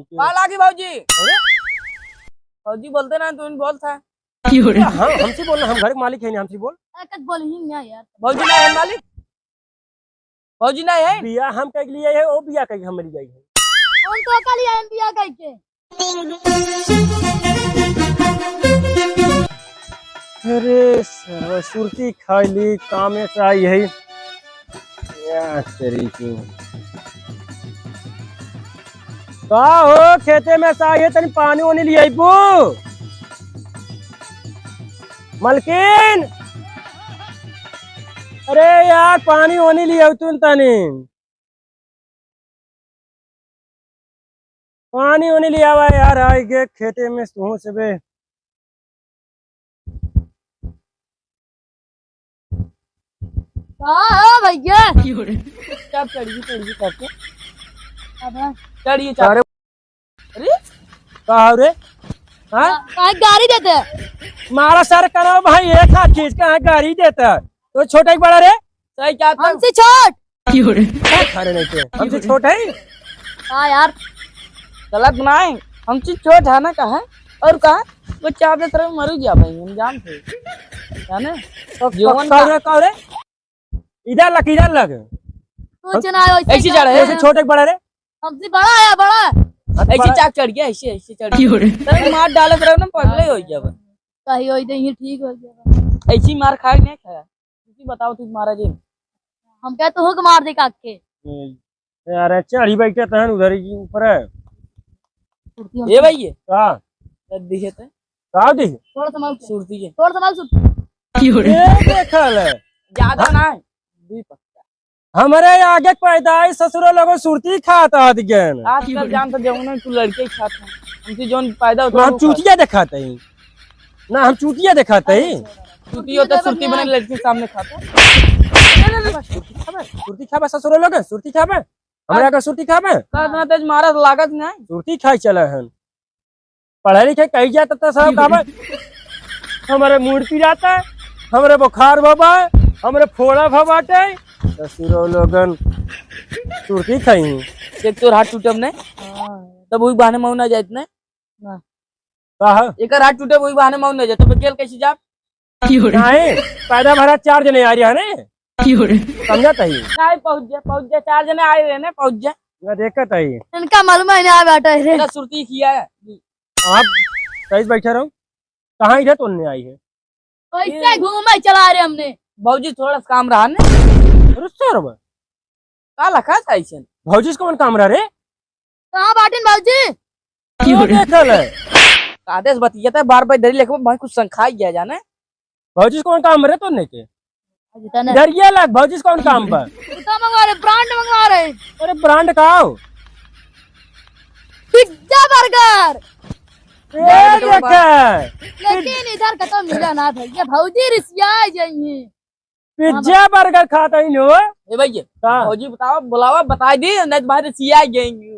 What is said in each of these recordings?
लागी भाजी। भाजी बोलते ना तू बोल था। हमसे बोलना, हम घर के मालिक है, हमसे बोल। बोल ही नहीं यार। भाजी ना है मालिक, भाजी ना है बिया हम कह लिए है, ओ बिया कह हम ले जाई है। कौन तो कल आए बिया कह के। अरे सुरती खाली काम में आई है या तेरी की का हो खेते में चाहिए तनी पानी वानी ले आइबू मलकिन। अरे यार पानी वानी ले आओ तुम तनी, पानी वानी ले आवा यार। आई गे खेते में तू सबे भैया क्या चढ़ी करके चढ़िए अरे कहा रे गाड़ी देते मारा सर करो भाई, एक हाथ खींच के गाड़ी देता तो छोटा ही बड़ा रे सही क्या था? हमसे छोट खाने नहीं थे, हमसे छोटा है। हाँ यार गलत ना है, हमसे छोट है ना कहा और कहा वो चाहते तरह मर गया भाई, हम जान थे जाने कहो रे इधर लग, इधर लग। तू चना ऐसे चढ़े ऐसे छोटे बड़ा रे, हमसे बड़ा आया बड़ा ऐसे चाक चढ़ गया, ऐसे चढ़ गया मार डाले तरह ना पगले हो गया बस। कही हो ही ठीक हो गया। ऐसी मार खाया नहीं खाया तुम बताओ, तुम मारा जी हम क्या तो हुक मार दे काट के यार चढ़ी बैठे तहन उधर ही ऊपर है। ये भाई ये का दिखे थे का देख थोड़ा संभाल सुरती के थोड़ा संभाल सुन ये देखल है ज्यादा ना है हमारे आगे पैदाइश ससुरो लोगों सुरती खाता हद ज्ञान। आजकल जान तो जमुना तू लड़के ही खाता है, हमसे जोन पैदा होता हम चूतिया दिखाते हैं ना, हम चूतिया दिखाते हैं। चूती होता है, सुरती बने लड़के के सामने खाता सुरती खाबे ससुरो लोग, सुरती खाबे हमारे आगे सुरती खाबे इतना तेज मारा तो लागत नहीं। सुरती खाई चला हन पढ़े लिखे कही जाता था सब खाबे। हमारे मूर्ति जाता है, हमारे बुखार भबा है, हमारे फोड़ा भबाटे ससुरो लोगन सुरती खाई। एक तो हाथ टूटे ने तब वही बहाने मऊ ना जाए इतने एक हाथ टूटे वही बहाने मऊ ना जाए तो केल कैसे जा नहीं पैदा भरा 4 जने आ रही है ने समझता ही नहीं पहुंच जा 4 जने आए रहे ने पहुंच जा मैं देखता ही इनका मालूम है आ बैठा है तेरा सुरती किया है आप सही बैठे रहो। कहाँ इधर तोड़ने आई है? वैसे घूमे चला रहे हमने भौजी थोड़ा सा काम रहा ने का लखा था ऐसे भौजी कौन काम रहा रे? कहाँ बाटिन भाजी क्यों देखल है आदेश बतिया था बार बार डरी लेके भाई कुछ संखाई गया जाने भौजी कौन काम रहे तो नहीं के जितना डरिया लग भौजी कौन काम पर मंगवा रहे ब्रांड मंगवा रहे अरे ब्रांड का हो पिज्जा बर्गर ये देखा लेकिन इधर का तो मिला ना भैया भौजी रिसिया जाइए पिज्जा बर्गर खाता ही नो ए भैया भौजी बताओ बुलावा बता दी नहीं तो बाहर सिया जाएंगे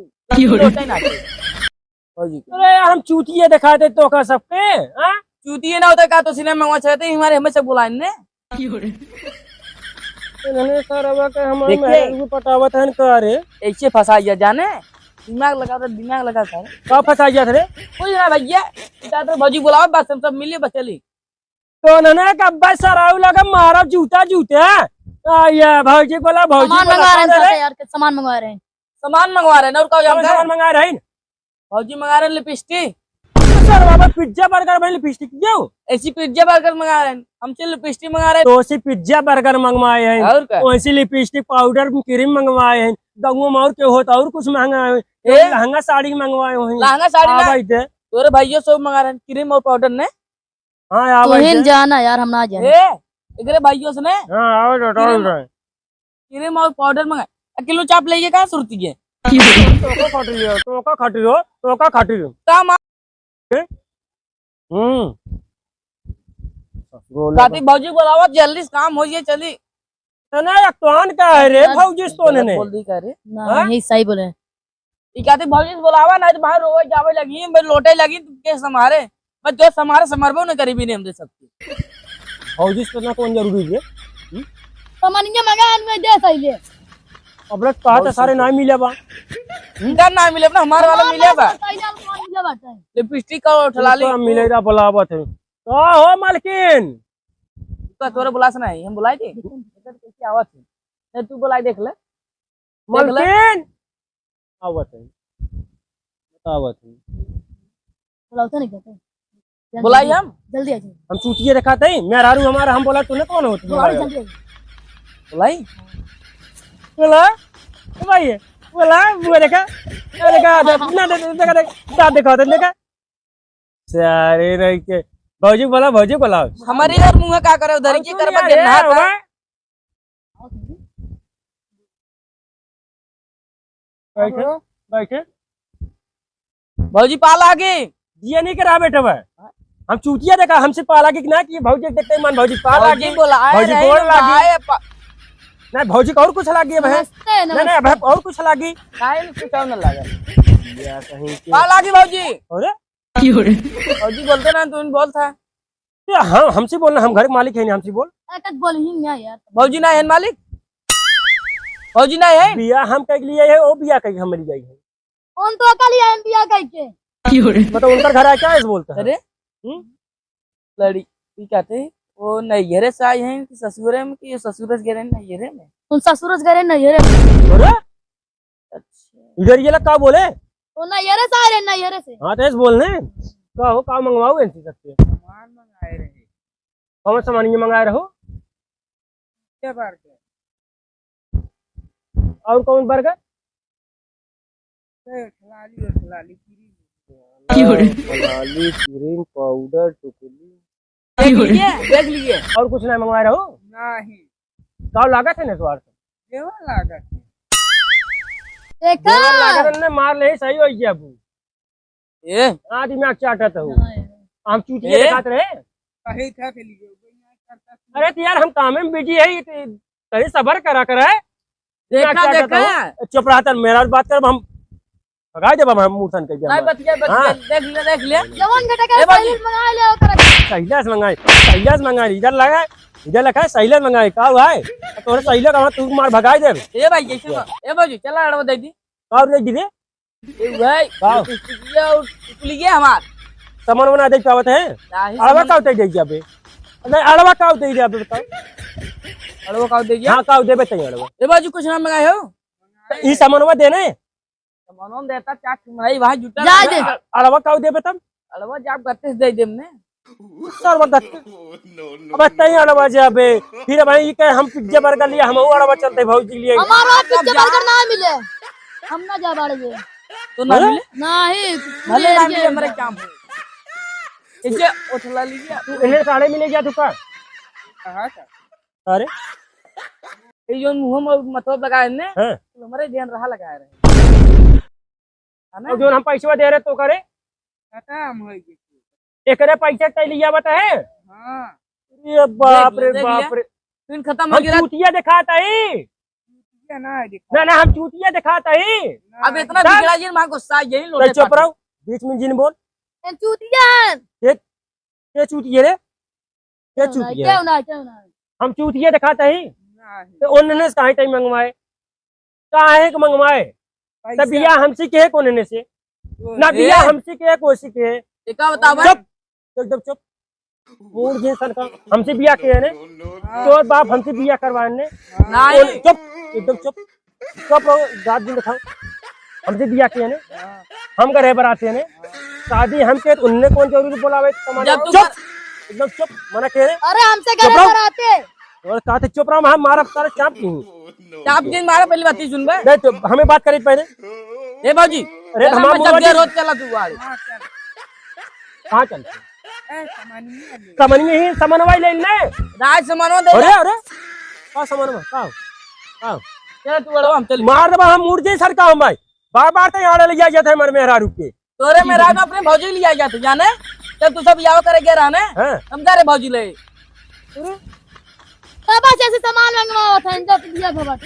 भौजी अरे हम चूतिए दिखाते तो का सबके हां चूतिए ना होता का तो सिनेमा में चाहते हमारे हमें से बुलाए ने इन्होंने सरवा के हमारे महल को पटावत है का रे ऐसे फंसाइया जाने दिमाग लगा कर का फंसाइया रे कोई ना भैया तो भौजी बुलाओ बस हम सब मिलिए बस चली तो नने का बस सराउ लगा मारा जूता जूते आया भौजी बोला भौजी सामान मंगवा रहे हैं यार सामान मंगवा रहे हैं सामान मंगवा रहे हैं और क्या सामान मंगा रहे हैं भौजी मंगा रहे हैं लिपस्टिक सर बाबा पिज्जा बर्गर में लिपस्टिक क्यों ऐसी पिज्जा बर्गर मंगा रहे हैं हमसे लिपस्टिक मंगा रहे हैं तो ऐसी पिज्जा बर्गर मंगवाए हैं और क्या वैसी लिपस्टिक पाउडर क्रीम मंगवाए हैं गाँव में और क्या होता और कुछ महंगा है लहंगा साड़ी मंगवाए हैं लहंगा साड़ी ना तोरे भाइयों सब मंगा रहे हैं क्रीम और पाउडर ने हाँ आओ जाना यार हम ना जाए इधर भाइयों से ने हाँ आओ क्रीम और पाउडर मंगा किलो चाप लेके कहाँ सुरती है तो का खटी काम काती भौजी बुलावा जल्दी से काम हो जाए चली ना कौन का है रे भौजी तो ने बोल दी करे ना यही सही बोले ये कहते भौजी बुलावा ना तो बाहर रोए जावे लगी मैं लोटे लगी तो के समारे मैं जो समारे समरबो न करी भी नहीं हमसे सबकी भौजी तो ना कौन जरूरी है सामान्य मंगा में दे सही ले अब कहा था सारे ना मिले बा इनका ना मिले ना हमारे वाला मिले बा मिले बाटे लिपस्टिक का उठला ली मिले दा बुलावत है तो हो मालकिन तो तोरे बुलास नहीं हम बुलाए थे इधर कैसे आवत है तू बुलाए देख ले मालकिन आवत है बतावत है बुलाते नहीं कहते बुलाई हम जल्दी आ जाओ हम चूतिए दिखाते हैं मैं रारू हमारा हम बोला तूने कौन होती बुलाओ जल्दी आ जाओ बुलाई बोला भाई बोला वो देखा ना देखा देखा देखा सारे रह के भौजी बोला हमारे इधर मुंह का करे उधर की कर बस जन्नत है बैठे बैठे भौजी पाल आगे ये नहीं करा बेटा भाई हम चूतिया देखा हमसे पाला की ना कि भौजी देखते मन भौजी पाला भौजी की बुलाए भौजी नहीं, बोल लागी बुलाए, नहीं भौजी का और कुछ लागी है नमस्ते नहीं नहीं नमस्ते अब और कुछ लागी काहे में कुछ ना लगा या कहीं के पाल आगे भौजी अरे भौजी बोलते ना तू बोल था ये हम हमसे बोलना हम घर के मालिक है नहीं हमसे बोल एक बोल ही नहीं यार भौजी ना है मालिक भौजी ना है बिया हम कह लिए है वो बिया कह हम जाई है कौन तो अकल है बिया कह के मतलब उनका घर आ क्या ऐसे बोलता है अरे लड़ी की कहते हैं वो नैहरे से आए हैं कि ससुरे में कि ससुर से गए हैं नैहरे में तुम ससुर गए नहीं रे अरे अच्छा इधर ये लोग क्या बोले तो नहीं से आ रहे नहीं से हाँ तो ऐसे बोलने क्या हो क्या मंगवाओ ऐसे सकते सामान मंगाए रहे कौन सामान ये मंगाए रहो क्या बार के और कौन बर्गर खलाली खलाली क्रीम पाउडर टुकली देख लीजिए और कुछ नहीं मंगवाए रहो नहीं क्या लागत है ना तुम्हारे केवल लागत देखा लागत ने मार ले सही हो गया अबू ए आज मैं चाटत हूँ हम चूतिए ए? दिखाते रहे कहीं था के लिए अरे तो यार हम काम में बिजी है कहीं सबर करा कर है देखा चुप रहा था मेरा बात कर हम भगा जब हम मूर्तन के नहीं बतिया देख ले जवान घटा के ए बाजी। साइलेंट मंगा ले ओकरा सैलस मंगाए इधर लगा इधर लगा सैलस मंगाए का हुआ है तोरे सैलस का तू मार भगाए दे ए भाई कैसे ए बाजू चला अड़वा दे दी का ले दी ए भाई वाह। टिकलिया टिकलिए हमार सामान बना दे पावत है नाही अड़वा का उतर दे अबे नहीं अड़वा का उतर दे अबे बताओ अड़वा का दे दिया हां का दे बताइए अड़वा ए बाजू कुछ ना मंगाए हो ई सामानवा देने मनोम देता चाट मलाई वहां जुटा जा दे अड़वा का दे बता अड़वा जाप करते दे दे हमने सर्वगत अब तई अड़वा जाबे फिर भाई ये हम पिज्जा बर्गर लिए हम अड़वा चलते भौजी लिए हमारा पिज्जा बर्गर ना मिले हम ना जा बाड़े जे तो ना मिले नहीं भले ना मिले हमारे काम इसे उठला लीजिए तू इन्हें साड़े मिले गया तू का कहां का अरे ये जो मुंह में मतलब लगाए ने हां तो हमारे ध्यान रहा लगाए रहे है ना और जो हम पैसा दे रहे तो करे खत्म हो गई एकरे पैसा तय लिया बता है हां ये बाप रे देख बाप रे फिर खत्म हो हम गया चूतिया दिखाता ही ना ना हम चूतिया दिखाता ही अब इतना बिगड़ा जी मां गुस्सा यही तो लोटे चुप रहो बीच में जिन बोल चूतिया ये चूतिया रे ये चूतिया क्यों ना हम चूतिया दिखाता ही तो उन्होंने कहा टाइम मंगवाए काहे के मंगवाए तब बिया हमसे के कोने से ना बिया हमसे के कोसी के एक बतावा चुप एकदम चुप मूड जे सर का हमसे बिया के ने तो बाप हमसे बिया करवाने नहीं चुप एकदम चुप चुप रहो रात दिन दिखाओ हमसे बिया के ने हम करे बराते ने शादी हमके उनने कौन जरूरी बोलावे समाज जब तू चुप एकदम चुप मना के रे अरे हमसे चुप घर रहो। पर आते और कहते चुप रहो हम मारा सारे चाप नहीं आप दिन मारा पहली बात ही सुन बे नहीं तो हमें बात करी पहले ए बाबूजी अरे हमारा जब मोबाइल ये रोज चला तू गाड़ी कहाँ चल समन्वय ही समन्वय ले ले राज समानो दे अरे अरे का समन्वय का चल तू अड़वा हम चल मार दबा हम मुर्दे जी सरका हम भाई बार बार तो यहाँ ले जाते हैं हमारे मेहरा रुक के तोरे में राज में अपने भौजी लिया गया तू जाने जब तू सब याव करेगे रहने हैं हम जा रहे भौजी ले तब ऐसे सामान मंगवाओ था इनका दिया भवा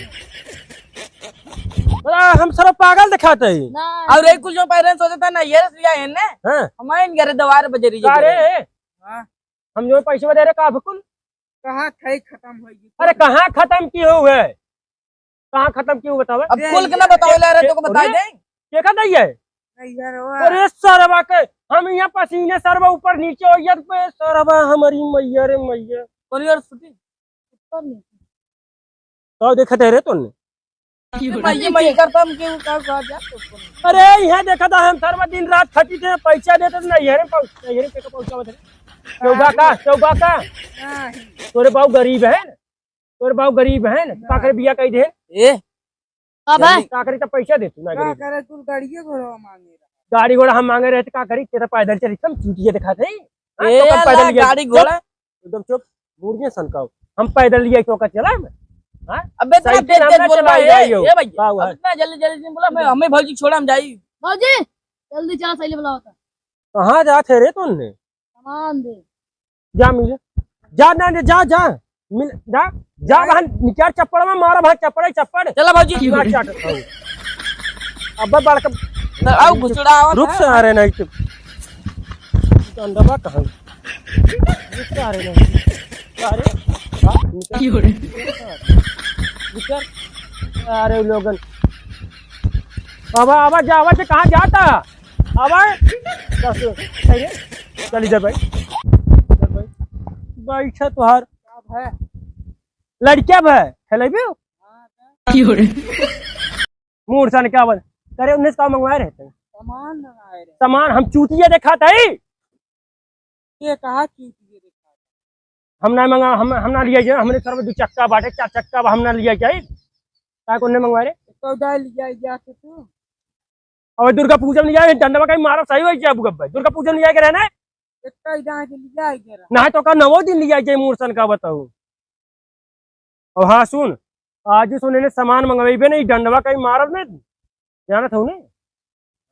हम सब पागल दिखाते हैं ना और एक कुछ जो पहले सोचे था ना ये लिया है ने हैं हमारे इन घरे दवार बजरी जी अरे हां हम जो पैसे दे रहे का भकुल कहां खाई खत्म हो गई अरे कहाँ खत्म की हुए कहाँ खत्म क्यों बतावे? अब खुल के ना बताओ ले रहे तो को बताई दे। देखा नहीं है? अरे सरवा के हम यहाँ पसीने सरवा ऊपर नीचे हो यार पे सरवा हमारी मैया रे मैया। और यार छुट्टी तो देखा दे रे तूने? मैं करता हम क्यों का जा। अरे यहाँ देखा था हम सरवा दिन रात खटी थे पैसा देते तो नहीं है रे पे पहुंचा थे। चौगा का तोरे बाबू गरीब है, तोरे बाबू गरीब है काकर बिया कही दे ए अब है काकरी तो पैसा दे तू ना का करे तू गाड़ी घोड़ा मांगे गाड़ी घोड़ा हम मांगे रहे थे का करी तेरा पैदल चली हम चूटिया दिखाते हैं। ए पैदल गाड़ी घोड़ा एकदम चुप मुर्गियां सनकाओ हम पैदल लिए क्यों का चला मैं? हां अबे तेज तेज बोल भाई ए भाई बाबू है इतना जल्दी बोला मैं हमें भौजी छोड़ा हम जाई। भौजी जल्दी जा सही बुलाओ था कहां जाते रे तूने? सामान दे जा मिले जा ना जा मिल जा वहां निचार चप्पड़ में मारा भाई चप्पड़ चला भौजी ना चाट अब बड़का आओ घुसड़ा आओ रुक से आ रहे नहीं तो अंडा कहां रुक से आ रहे नहीं अरे अरे लोगन आवा से कहाँ जाता चल इधर भाई तुहार लड़किया भाई खेलेबे मूड सन क्या बन करे उन्हें का मंगवाए रहते सामान मंगाए रे सामान हम चूतिया देखा था ये कहा चूतिए दिखा हम ना मंगा हम ना लिया जाए हमने सर 2 चक्का बाटे 4 चक्का हम ना लिया जाए का कोने मंगवाए रे तो डाल लिया के तू और दुर्गा पूजा में जाए डंडवा कहीं मारा सही हो जाए गब्बे दुर्गा पूजा में जाके रहना इतना जहां के लिया के ना तो का 9 दिन लिया जाए मूर्सन का बताओ। और हाँ सुन आज ही सुने ने सामान मंगवाइबे नहीं डंडवा कहीं मारब ने जाना था उन्हें।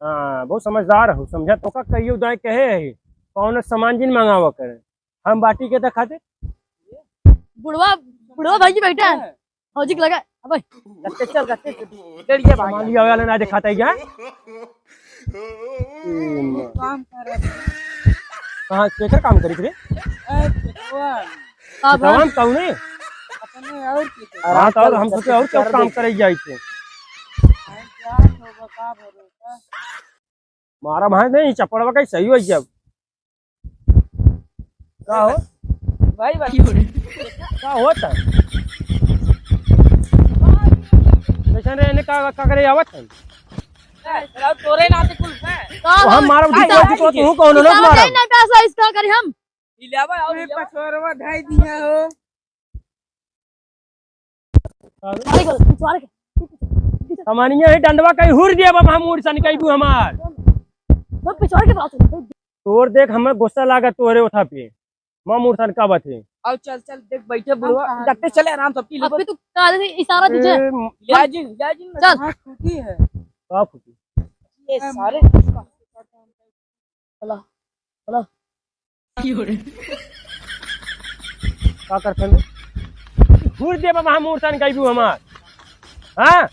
हाँ बहुत समझदार हो समझा तो का कहियो दाए कहे है कौन सामान जिन मंगावा करे हम बाटी के दिखाते बुढ़वा भाई जी बैठा है भौजी लगा अब गत्ते चल गत्ते डरिए भाई सामान लिया वाला ना दिखाता है क्या काम कर कहाँ केकर काम करी रे अब तमाम कौने अपने और के हाँ तो हम सोचे और क्या काम करे जाए थे क्या होगा का भरोसा मारा भाई नहीं चपड़वा कहीं सही हो जब का हो भाई का होता वैसे ने का करे आवत है तोरे नाते कुल तो हम मारब तो तू कौन लोग मारब ना पैसा इसका करी हम इलावा और अरे पछोरवा ढाई दिया हो अरे गल पिछवाड़े के हमानिया है डंडवा कहीं हुर दिया बाबा हम मूड सन कहीं हमार वो पिछवाड़े के बात है तोर देख हमें गुस्सा लागा तोरे उठा पे मां मूड सन का बात है आओ चल देख बैठे बुढ़वा गत्ते चले आराम से पी अब भी तू काले इशारा दीजिए याजिन चल हां छुट्टी है का फुटी ये सारे चला चला का करते हुर दे बाबा हम मूड सन कहीं हमार हां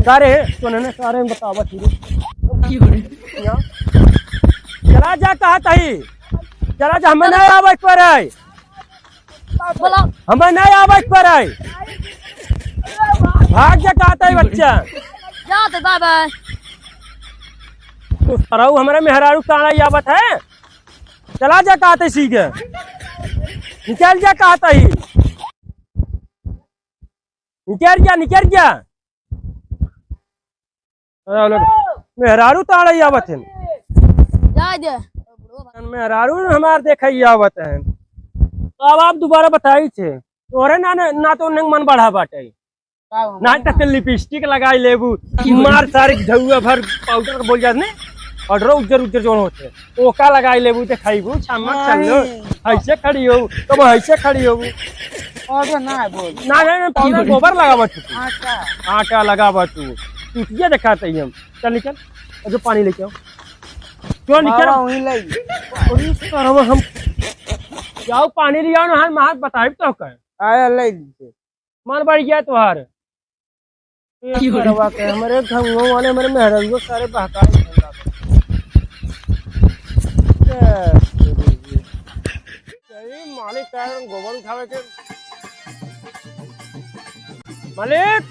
सारे सुनने सारे बतावा ठीक चला जा कहा तही चला जा हमें नहीं आवे पर है बोला हमें नहीं आवे पर है भाग जा कहा तही बच्चा जाते बाय बाय तू सराऊ हमारे मेहरारू काना यावत है चला जा कहा तही सीधे निकल जा कहा तही निकल जा मेहरारू ताड़ा यावत है जा दे मेहरारू हमार देखा आवत है तो अब आप दोबारा बताई थे तोरे ना तो उन्हें मन बढ़ा बाटे ना तक लिपस्टिक लगाई लेबू मार सारे झुआ भर पाउडर बोल जात ने और उज्जर जो होते ओका लगाई लेबू ते खाइबू छामा चलो ऐसे खड़ी हो तो ऐसे खड़ी हो और ना बोल ना पाउडर गोबर लगावा तू आटा आटा लगावा तू टूटिया दिखाते हम चल निकल जो पानी लेके आओ क्यों निकल वहीं ले हम जाओ पानी लिया ना हाथ हाथ बताए तो कर आया ले लीजिए मन बढ़ गया तुहार हमारे घंगों वाले हमारे मेहरारू सारे बहका मालिक गोबर उठावे के मालिक,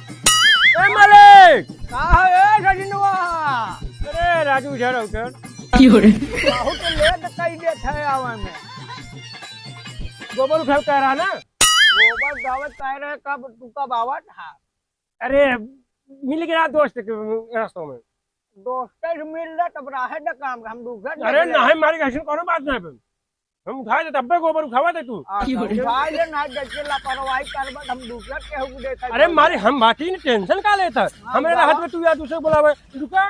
ए मालिक, कहा है रजनवा अरे राजू इधर आओ उधर। बहुत लेट कई देत है आवे में गोबर उठाओ कह रहा ना। गोबर दावत कह रहे कब तू कब आवत है अरे मिल गया दोस्त के रास्तों में। दोस्त मिल रहा तब राहे न काम हम दूसरा अरे नहीं मारी ऐसी कोनो बात नहीं पे हम उठाए थे तब गोबर उठावा थे तू। भाई ले ना देखे लापरवाही करबा हम दूसरा के हो देता अरे मारी हम बाकी नहीं टेंशन का लेता हमारे राहत में तू या दूसरे बुलावे रुका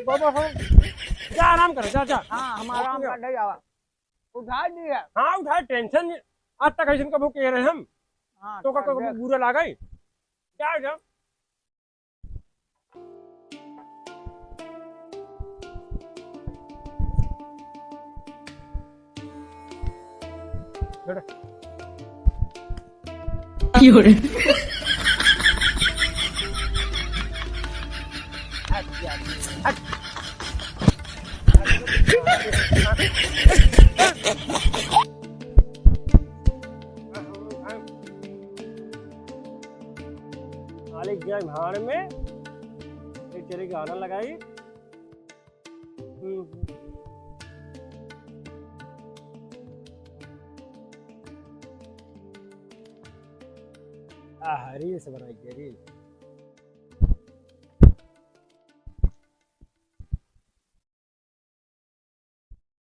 बाबा हो जा आराम कर जा जा। हां हमारा हम कर दे आवा उठा दिया हाँ उठाए टेंशन आज तक ऐसे कब कह रहे हम हां तो का बुरा लगा ही जा जा। मालिक गया भाड़ में एक तेरे गाना लगाई। रील से बनाई है रील।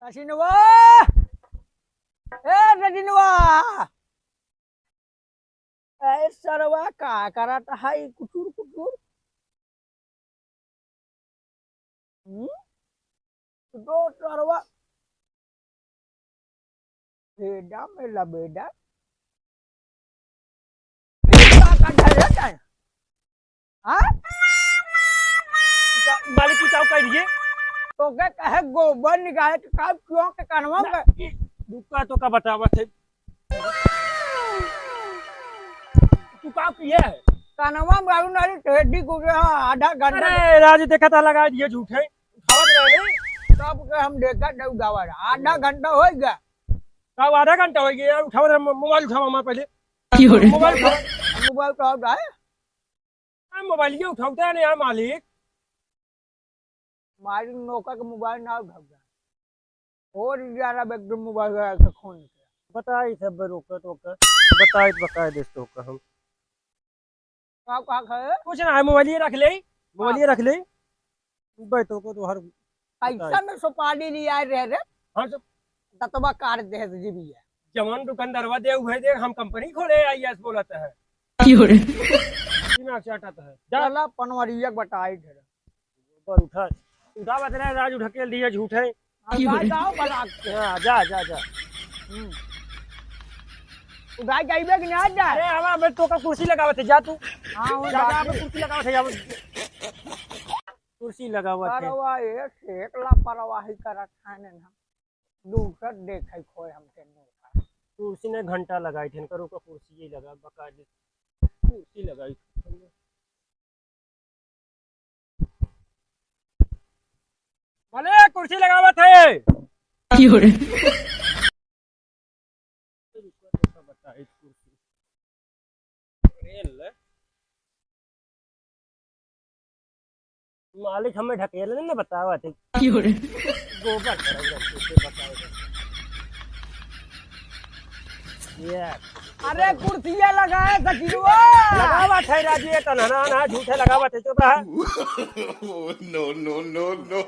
रजनवा ए रजनवा ए सरवा का करत है कुटुर कुटुर दो सरवा बेड़ा में लबेड़ा मालिक की चाव कह दिए तो क्या कहे गोबर निकाले तो कब क्यों के कनवा में दुका तो का बतावा थे तू का किया है कनवा में आलू नाली टेडी को आधा घंटा अरे राज देखा था लगा दिए झूठे उठावत रहे तब के हम देखा दऊ गावा आधा घंटा हो गया कब आधा घंटा हो गया यार उठाओ मोबाइल उठाओ हमारे पहले मोबाइल मोबाइल तो आउट है मोबाइल ये उठाता है ना मालिक मारी नौका का मोबाइल ना उठा और 11 बैग मोबाइल का खोन बताई सब रोका टोका बताए दोस्तों का हम का है कुछ ना है मोबाइल ये रख ले बैठो को तो हर पैसा में सुपारी लिया रहे हां सब ततबा काट दे जी भी है जवान दुकानदारवा दे हुए दे हम कंपनी खोले आईएस बोलता है दिमाग चाटता है चला पनवरिया बताई ढेर ऊपर उठा बता राज ढकेल दिया झूठे जाओ बना जा उठाई जाइबे कि ना जा अरे हवा मैं तो का कुर्सी लगावत है जा तू हां वो जा कुर्सी लगावत है कुर्सी लगावत है परवा ये एक ला परवाही करत खाने ना दूसर देखै खोय हमके नो कुर्सी ने घंटा लगाई थी करो का कुर्सी ही लगा बका कुर्सी लगाई भले कुर्सी लगावत है मालिक हमें ढकेल ने बतावा थे गोबर अरे कुर्सिया लगाए सकीवा लगावा थे राजी तनहना ना झूठे लगावा थे चुप रहा no.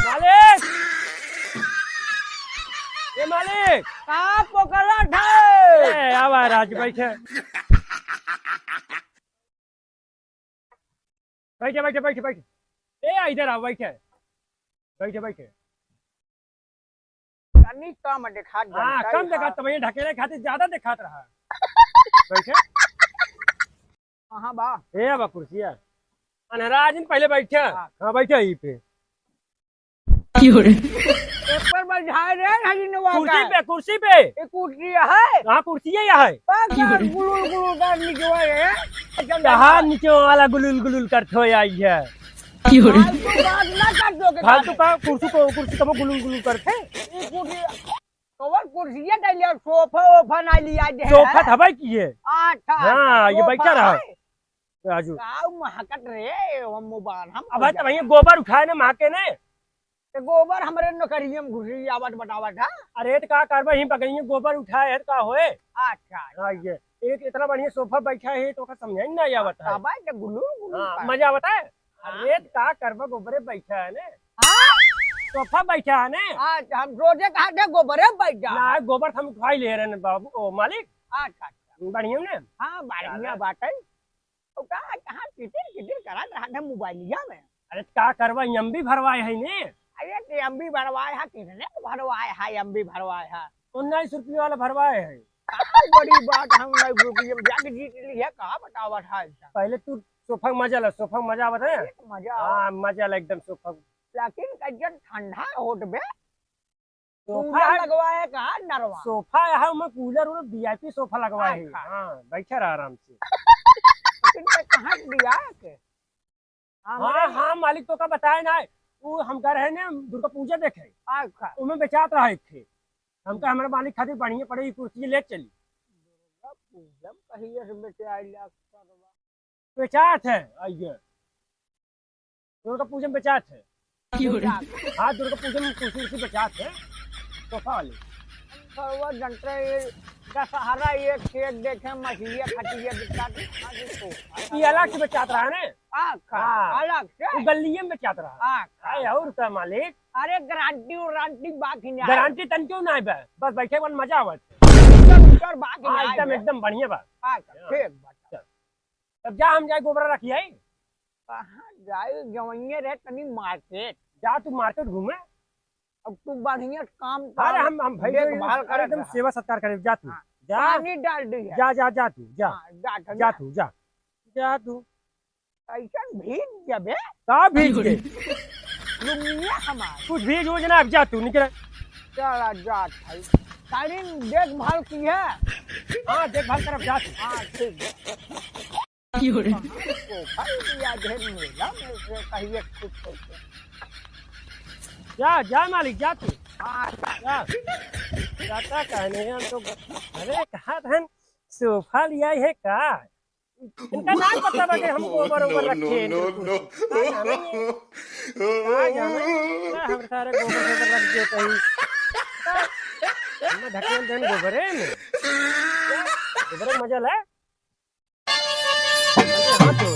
मालिक ये मालिक का पोकरा ढे आवा राज बैठे ए इधर आओ बैठे कनी कम देखा हाँ कम देखा तो वही ढकेले खातिर ज्यादा दिखात रहा बैठे हां बा ए बा कुर्सिया अनहराज पहले बैठे हाँ बैठे यहीं पे पेपर पर झाए रे हरिनवा का कुर्सी पे ये कुर्सी है हाँ कुर्सी है यहाँ गुलुल कर निकवा रे यहाँ नीचे वाला गुलुल करते हो आई है फालतू बात ना कर दोगे फालतू का कुर्सी को गुलू गुलू करके ई कुर्सी कवर कुर्सियां डालिए सोफा ओफा ना लिया दे सोफा हवाई की है। अच्छा हाँ, ये बैठा रहा राजू। काऊ महकत रे हम मुबार हम अब तो भैया गोबर उठाए ना माँ के ने। ते गोबर हमरे नौकरियम घुसी आवत बतावत है। अरे तो का करबा ही पकड़िए गोबर उठाए है का होए। अच्छा हाँ ये एक इतना बढ़िया सोफा बैठा है तो का समझ नहीं आवत है। बाबा ते गुलू गुलू हाँ, कर। मजा आवता है। अरे तो का करबा गोबरे बैठा है ने, हाँ सोफा बैठा है ने। अच्छा हम रोजे कहा थे गोबरे बैठ जा। ना गोबर हम उठाई ले रहे हैं बाबू ओ मालिक। अच्छा बढ़िया ने। हाँ बढ़िया बात है। तो कहाँ किटिर किटिर करा रहा था मोबाइलिया में। अरे का करबा एमबी भरवाए है ने। अरे ते एमबी भरवाए है कितने भरवाए है एमबी भरवाए है 19 रुपये वाला भरवाए है। कहाँ बड़ी बात हम नहीं रुपये में जाके जीत ली है कहाँ बतावत है ऐसा। पहले तू सोफा का मजा ला, सोफा का मजा आवत है। मजा हाँ मजा ला एकदम सोफा। लेकिन कजन ठंडा होट बे सोफा कूलर लगवाए कहाँ नरवा। सोफा यहाँ में कूलर और वीआईपी सोफा लगवाए है। अच्छा। हाँ बैठा रहा आराम से। लेकिन ते कहाँ दिया है के हाँ हाँ मालिक तो का बताया ना वो हम कह रहे ना दुर्गा पूजा देखे अच्छा उनमें बेचात रहा थे। हमका हमारे मालिक खातिर बढ़िया पड़े कुर्सी ले चली पूजम कहिए से बेटे आई लाख बेचात है। आइए दुर्गा पूजा में बेचात है। हाँ दुर्गा पूजा में कुर्सी बेचात है सोफा वाली। सर्व जंत्र दशहरा ये खेत देखे मछलियाँ खटिया दिखा ये अलग से बेचात रहा ने। हाँ। अलग से वो गलिये में बेचात रहा। अरे और का मालिक अरे गारंटी वारंटी बाकी नहीं गारंटी तन क्यों नहीं बा बस बैठे वन मजा आवत। उतर बाकी हाँ नहीं एकदम एकदम बढ़िया बा। ठीक बात तब जा हम जाए गोबरा रखी आई। कहाँ जाए जवैये रहे तनी मार्केट जा तू मार्केट घूमे। अब तू बढ़िया काम अरे हम भाई देखभाल कर एकदम सेवा सत्कार करे। जा तू जा पानी डाल दी है जा जा जा तू जा जा तू जा जा तू ऐसा भीग जबे का भीज के लुंगिया हमार कुछ भीज हो जनाब। जा तू निकल। चला जात है सारी देखभाल की है। हाँ देखभाल तरफ जा तू। हाँ ठीक है दिया ढेर मेला में से कहिए कुछ होते जा जा मालिक जा तू हाँ जा जाता कहने हम तो। अरे कहा धन सोफा लिया है का इनका नाम पता बा कि हम गोबर ओबर रखे हैं। हम सारे गोबर ओबर रख दे कहीं हम ढकेल देन गोबर है में गोबर मजा ले हाथ धो।